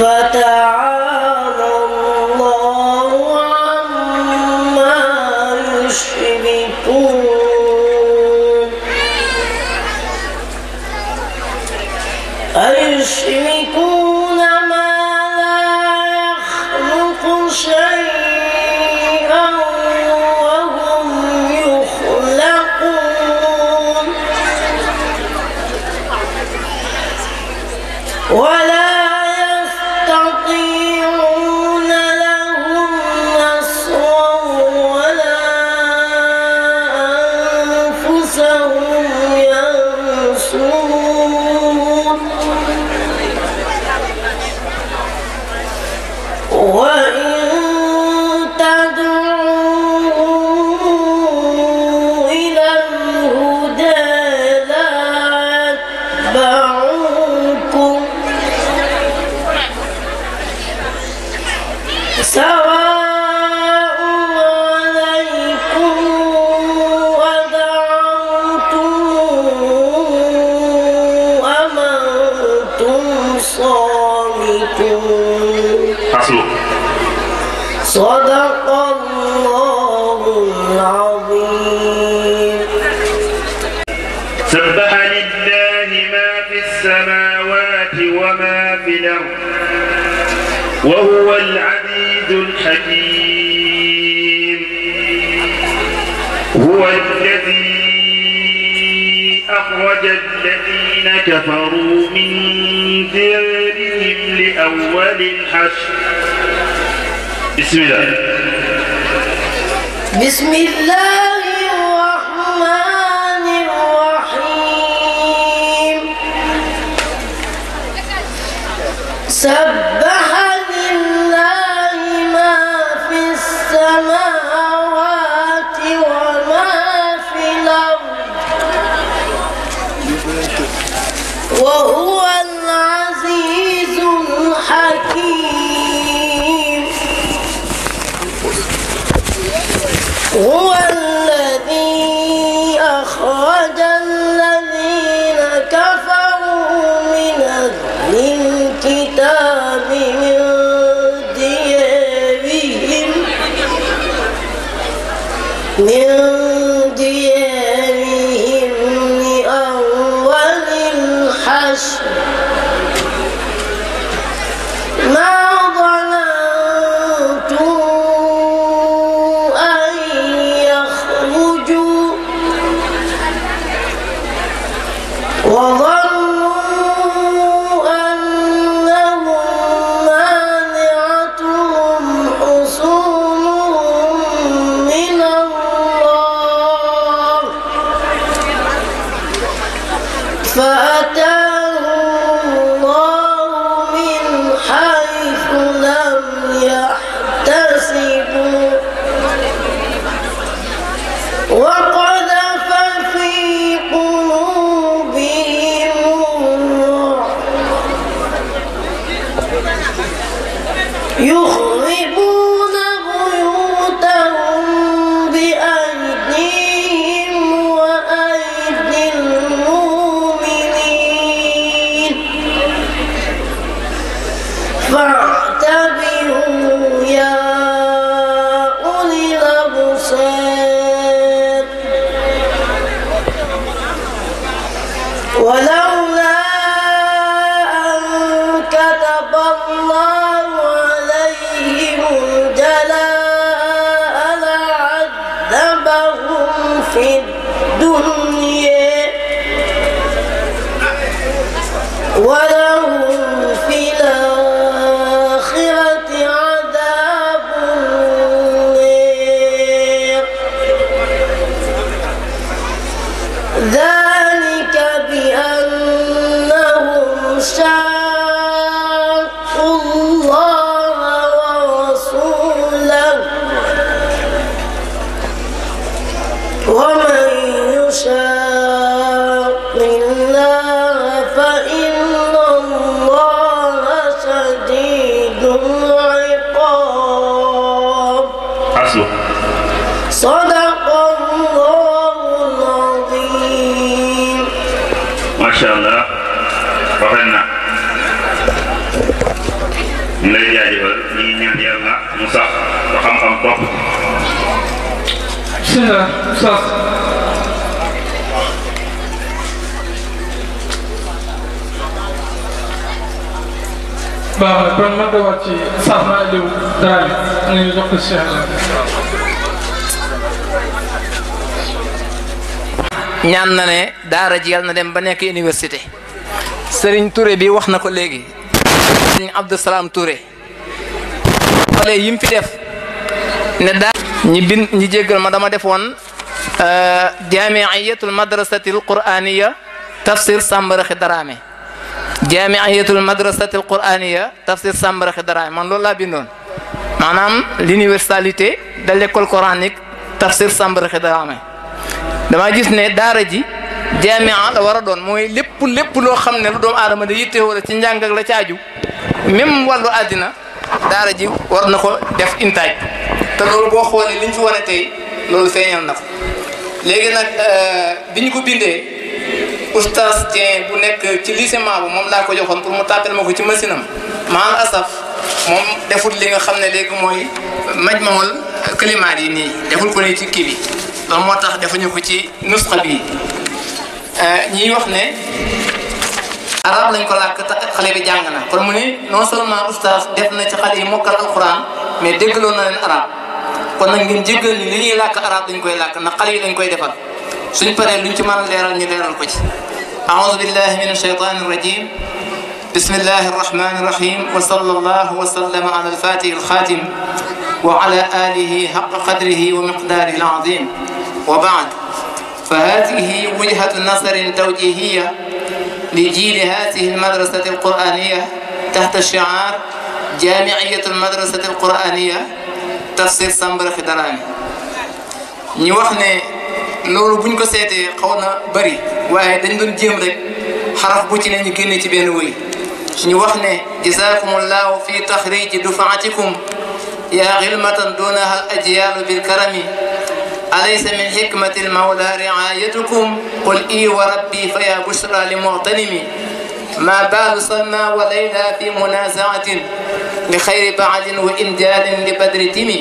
فتعالى الله عما يشركون أيشركون ما لا يخلق شيئا وهم يخلقون ولا يستطيعون لهم نصرا ولا أنفسهم ينصرون وإن تدعوا إلى الهدى لا يتبعوكم سواء عليكم ودعوتم أم أنتم صامتون صدق الله العظيم. سبح لله ما في السماوات وما في الأرض وهو العزيز الحكيم. هو الذي أخرج الذين كفروا من ديارهم لأول الحشر. بسم الله. بسم الله الرحمن الرحيم. سبح لله ما في السماوات وما في الأرض وهو العزيز الحكيم. هو الذي أخرج الذين كفروا من أهل الكتاب من ديارهم لأول الحشر ما ظننتم أن يخرجوا وظنوا أنهم مانعتهم حصونهم من الله فأتاهم الله من حيث لم يحتسبوا وقذف في قلوبهم الرعب يخربون بيوتهم بأيديهم وأيدي المؤمنين فاعتبروا يا أولي الأبصار. ولولا أن كتب الله عليهم الجلاء لعذبهم في الدنيا ولهم في الآخرة عذاب النار. ذلك بأنهم شاقوا الله ورسوله ومن يشاق الله فإن الله شديد العقاب. صدق الله العظيم. ما شاء الله. وفنا jaajëfal ñu ngi ñaan yàlla mu sax ba xam-xam topp. bismillah Oustaz. baax na kon man de wax ci sax naa liw daal di nga jox ko Cheikh ñaan na ne daara ji yàlla na dem ba nekk université Serigne Touré bi wax na ko léegi Serigne Abdou Salam Touré xale yim fi def ne daa ñi jéggal ma dama defoon jamiiyatul madrasatil qur'aniya tafsir Sambaraxi Daraame jamiiyatul madrasatil qur'aniya tafsir Sambaraxi Daraame man loolu laa bindoon maanaam l'universalité de l'école coranique tafsir Sambaraxi Daraame dama gis ne daara ji jamia la war a doon mooy lépp loo xam ne lu doomu aadama da yitte wala ci njàng ak la caaju même wàllu àddina daara ji war na ko def intaaj te loolu boo xoolee liñ fi wane tey loolu feeñal na ko léegi nag bi ñu ko bindee oustaz Dieng bu nekk ci lycée Mabo moom laa ko joxoon pour mu tàppal ma ko ci machine am maal asaf moom deful li nga xam ne léegi mooy majmaul kalimaat yi nii deful ko nii ci kii bi loolu moo tax defuñu ko ci nusxa bi ñiy wax ne arab lañ ko làkk xale bi jàng na kon mu ne non seulement oustaz def na ci xale yi mokkal alquran mais déggloo na leen arab kon nag ngeen jéggal ni li ñuy làkk arab dañ koy làkk ndax xale yi dañ koy defal suñ paree luñ ci mën a leeral ñu leeral ko ci aoudu billahi min alshaytan arrajim bismillahi arrahmani arrahim wa sallallahu wa sallama ala alfatihi alxatim wa ala alihi haqqa qadrihi wa miqdarihi alazim wa baad فهذه وجهة نظر توجيهية لجيل هذه المدرسة القرآنية تحت شعار جامعية المدرسة القرآنية تفسير Sambaraxi Daraame ñu wax ne loolu buñ ko seetee xaw na bëri waaye dañ doon jéem rek xaraf bu ci ne ñu génne ci benn wéy ñu wax ne jazakumullahu fi taxriji dufaatikum yaa xilmatan dunaha al ajyalu bilkarami أليس من حكمة المولى رعايتكم قل إي وربي فيا بشرى لمغتنم ما بال صلنا وليلى في منازعة لخير بعد وإنجال لبدر تمي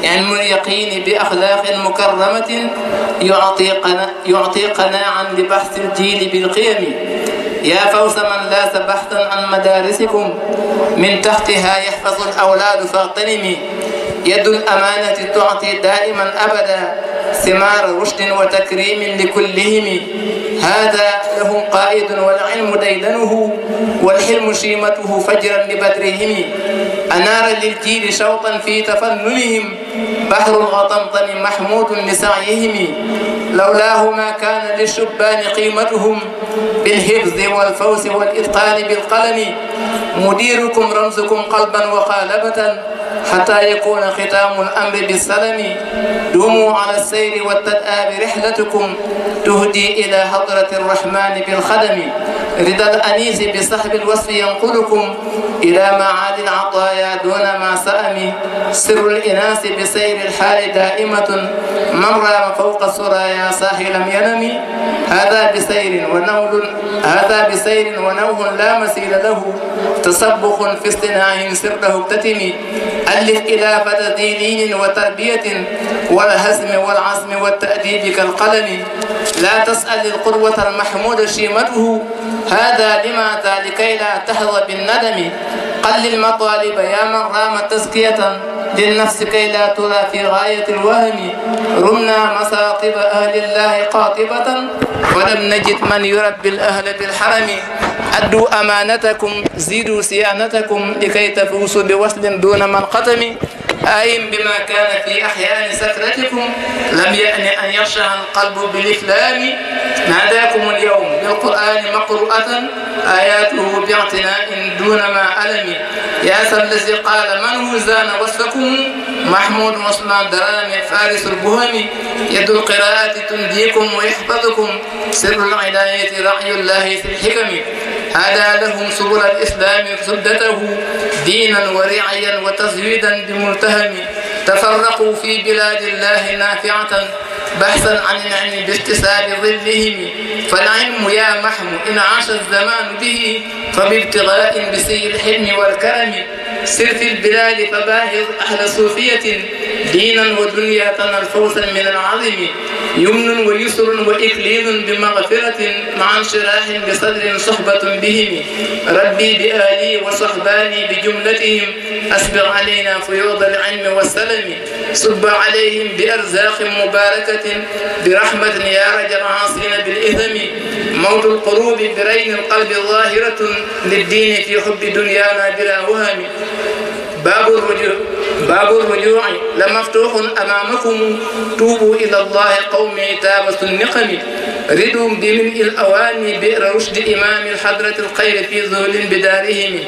علم اليقين بأخلاق مكرمة يعطي قناعا لبحث الجيل بالقيم يا فوز من لاس بحثا عن مدارسكم من تحتها يحفظ الأولاد فاغتنمي يد الأمانة تعطي دائما أبدا ثمار رشد وتكريم لكلهم هذا له قائد والعلم ديدنه والحلم شيمته فجرا لبدرهم أنار للجيل شوطا في تفننهم بحر الغطمطم محمود لسعيهم لولاه ما كان للشبان قيمتهم بالحفظ والفوز والإتقان بالقلم مديركم رمزكم قلبا وقالبة حتى يكون ختام الأمر بالسلم دوموا على السير والتدآب رحلتكم تهدي إلى حضرة الرحمن بالخدم رضا الأنيس بصحب الوصف ينقلكم إلى معاد العطايا دون ما سأم سر الإناس بسير الحال دائمة من رام فوق السرايا ساحل ينم هذا بسير ونوه لا مثيل له تسبخ في اصطناع سره اكتتم ألف إلى فتدين وتربية والهزم والعزم والتأديب كالقلم لا تسأل القدوة المحمود شيمته هذا لما لكي لا تحظى بالندم قل المطالب يا من رام تزكية للنفس كي لا ترى في غاية الوهم رمنا مساقب أهل الله قاطبة ولم نجد من يربي الأهل بالحرم أدوا أمانتكم زيدوا صيانتكم لكي تفوزوا بوصل دون منقطم آيم بما كان في أحيان سكرتكم لم يأن أن يخشع القلب بالإفلام ناداكم اليوم بالقرآن مقروءة آياته باعتناء دون ما ألم يا الذي قال من هو زان وصفكم محمود عثمان درامي فارس البهم يد القراءة تنديكم ويحفظكم سر العناية رعي الله في الحكم هذا لهم سبل الإسلام سدته دينا ورعيا وتزويدا بملتهم تفرقوا في بلاد الله نافعة بحثا عن العلم باكتساب ظلهم فالعلم يا محمو إن عاش الزمان به فبابتغاء بسي الحلم والكرم سر في البلاد فباهظ أهل صوفية دينا ودنيا تنال فوزا من العظيم يمن ويسر وإكليل بمغفرة مع انشراح بصدر صحبة بهم ربي بآلي وصحباني بجملتهم أسبغ علينا فيوض العلم والسلم صب عليهم بأرزاق مباركة برحمة يا رجل العاصين بالإثم موت القلوب برين القلب ظاهرة للدين في حب دنيانا بلا وهم باب الرجوع لمفتوح أمامكم توبوا إلى الله قومي تابة النقم ردوا بملء الأواني بئر رشد إمام الحضرة الخير في ذهل بدارهم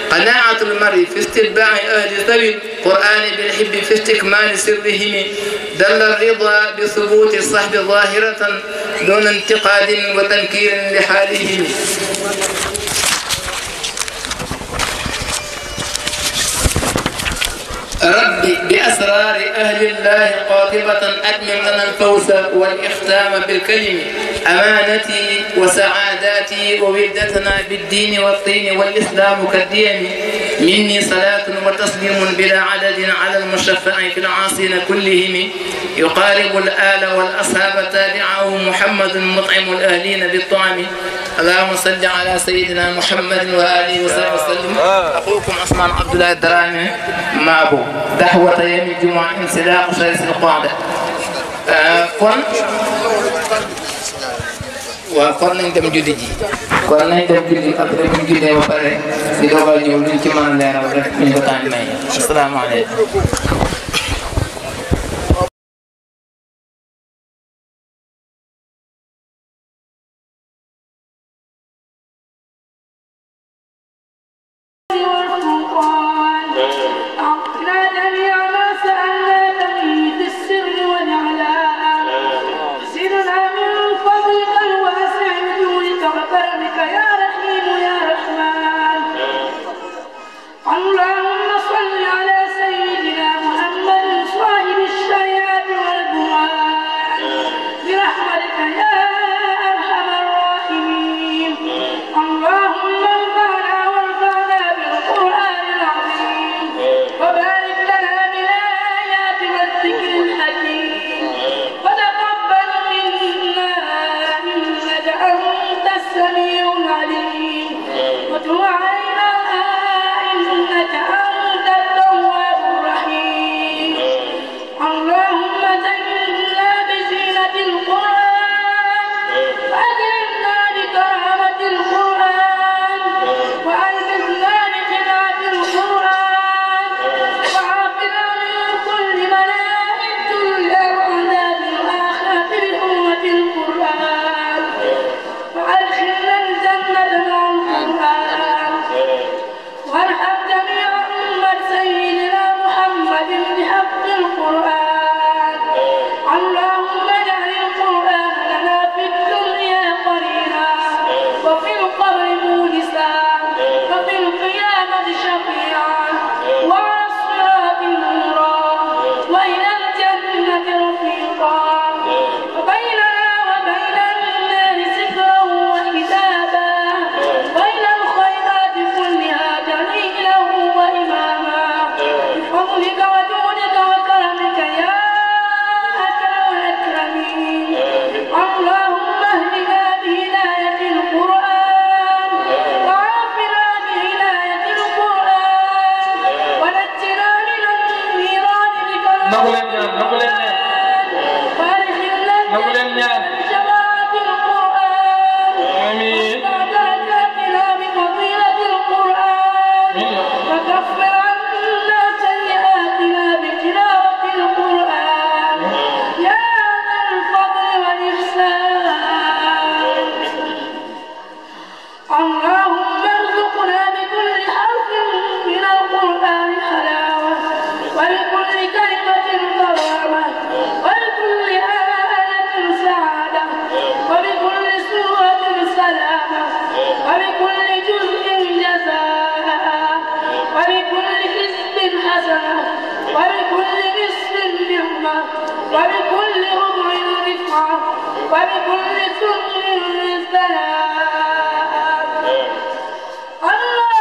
قناعة المرء في استتباع أهل ذوي القرآن بالحب في استكمال سرهم دل الرضا بثبوت الصحب ظاهرة دون انتقاد وتنكير لحالهم ربي بأسرار أهل الله قاطبة أتمم لنا الفوز والإختام بالكلم أمانتي وسعاداتي وولدتنا بالدين والطين والإسلام كالدين مني صلاة وتسليم بلا عدد على المشفع في العاصين كلهم يقارب الآل والأصحاب تابعه محمد مطعم الأهلين بالطعم اللهم صل على سيدنا محمد وآله وصحبه وسلم. أخوكم عثمان عبد الله الدرامي معه دحوة يوم الجمعة انسلاق سلس القاعدة kon nañ dem julli ji kon nañ dem julli après bu ñu jullee ba pare di dogal ñëw luñ ci mën a leeral rek ñu ko tànn may asalaamaaleykum. وبكل ربع رفعة وبكل سر سلام الله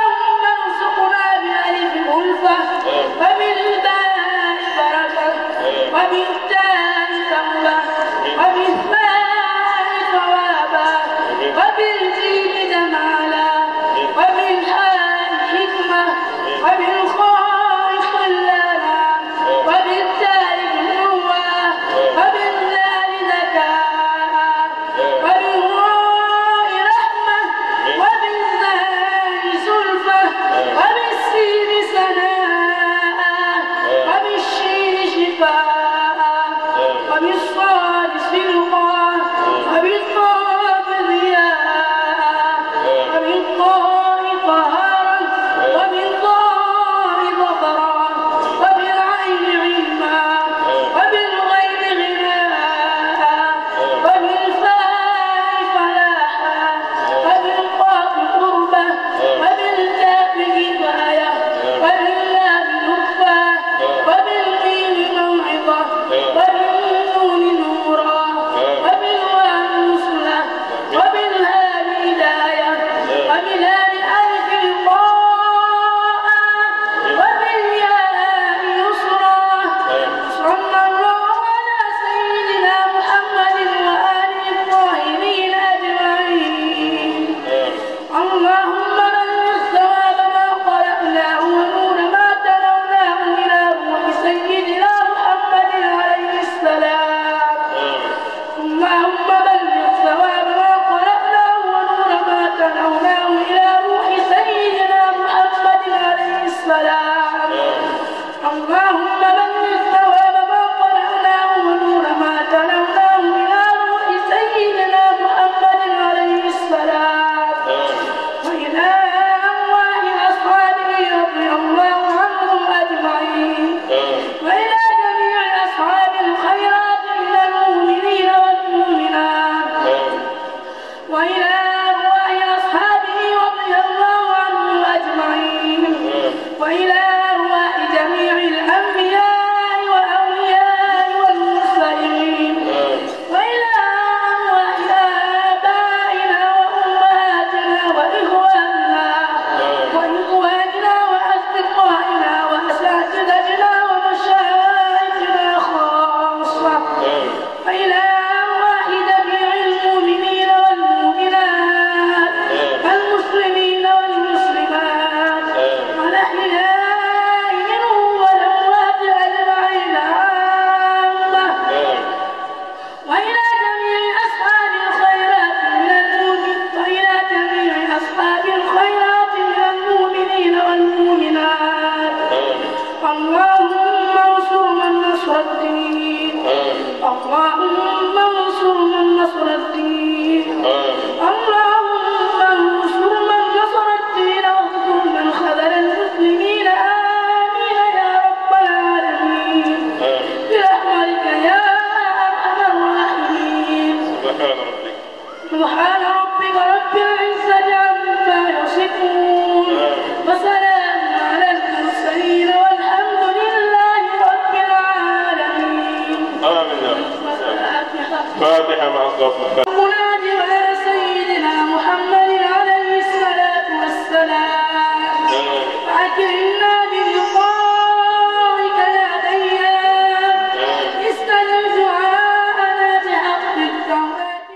الله